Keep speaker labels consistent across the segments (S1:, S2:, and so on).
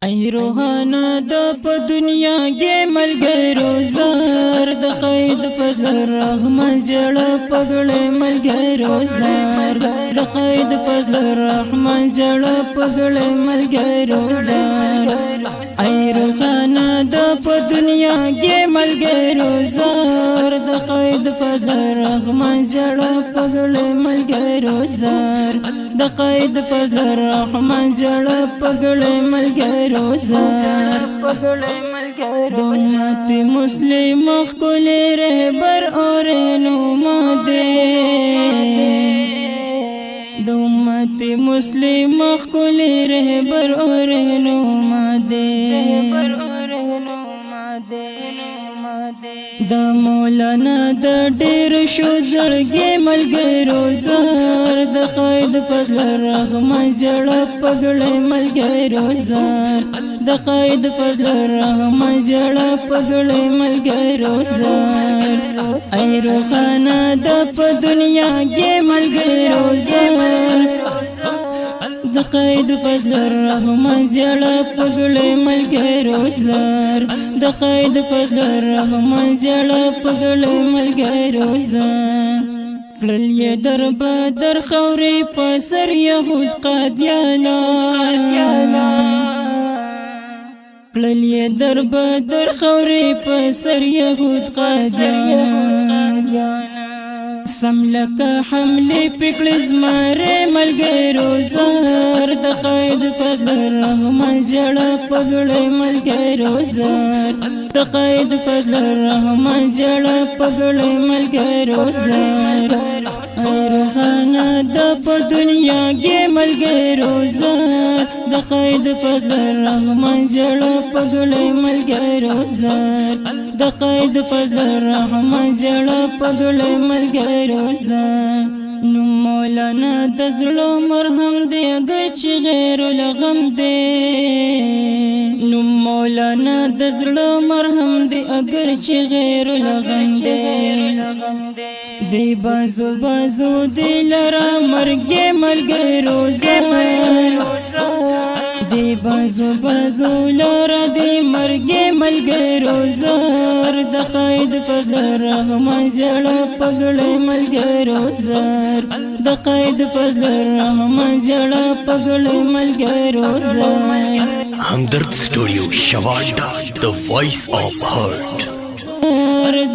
S1: ای روحانا د په دنیا کې ملګرو زار د قید فضل الرحمن زړه پګړې ملګرو زار د قید فضل الرحمن زړه پګړې ملګرو زار ای روحانا د په دنیا کې ملګرو زار د قید فضل الرحمن زړه پګړې ملګرو زار د قید فضل الرحمن زړه پګړې ملګرو زار امت مسلم خل رهبر اور نماده امت مسلم خل رهبر اور نماده د مولانا د ډېر شو زړګي ملګرو زار د قید فضل الرحمن زړه پګړې ملګرو زار د قید فضل الرحمن زړه پګړې ملګرو زار ای روحانا د په دنیا کې ملګرو زار د قید فضل الرحمن زړه پګړې ملګرو زار د قید فضل الرحمن زړه پګړې ملګرو زار کړل یې در بدر خورې په سر یهود قادیانا کړل یې در بدر خورې په سر یهود قادیانا سم لکه حمله پکړې زماره ملګرو زار د قید فضل الرحمن زړه پګړې ملګرو زار د قید فضل الرحمن زړه پګړې ملګرو زار ای روحانا د په دنیا کې ملګرو زار د قید فضل الرحمن زړه پګړې ملګرو زار د قید فضل الرحمن زړه پګړې ملګرو زار نو مولانا د زړه مرهم دی اگر چې غیر لغم دی نو مولانا د زړه مرهم دی اگر چې غیر لغم دی دی بازو بازو دی لرا مرګ ملګرو زار دی بازو بازو لرا دی مرګ ملګرو زار د قید فضل الرحمن زړه پګړې ملګرو زار د قید فضل الرحمن زړه پګړې ملګرو زار
S2: همدرد سټوډیو شواډا the voice of heart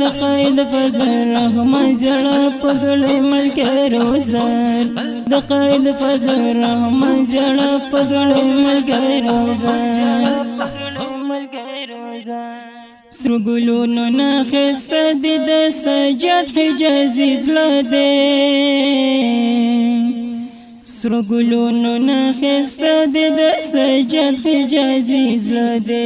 S1: د قید فضل الرحمن زړه پګړې ملګرو زار د قید فضل الرحمن زړه پګړې ملګرو زار سرګلونو نه خسته دي د سجاد حجازي زړه دی سرګلونو نه خسته دي د سجاد حجازي زړه دی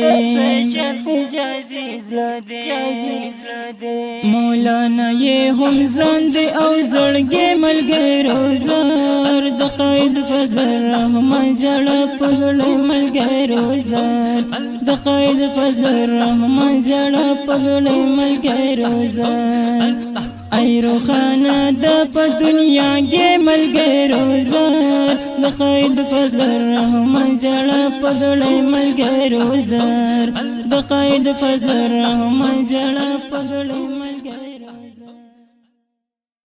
S1: مولانا یې هم ځان دی او زړګي ملګرو زار د قید فضل الرحمن زړه پګړې ملګرو زار د قید فضل الرحمن زړه پګړې ملګرو زار ای روحانا د په دنیا کې ملګرو زار د قید فضل الرحمن زړه پګړې ملګرو زار د قید فضل الرحمن زړه پګړې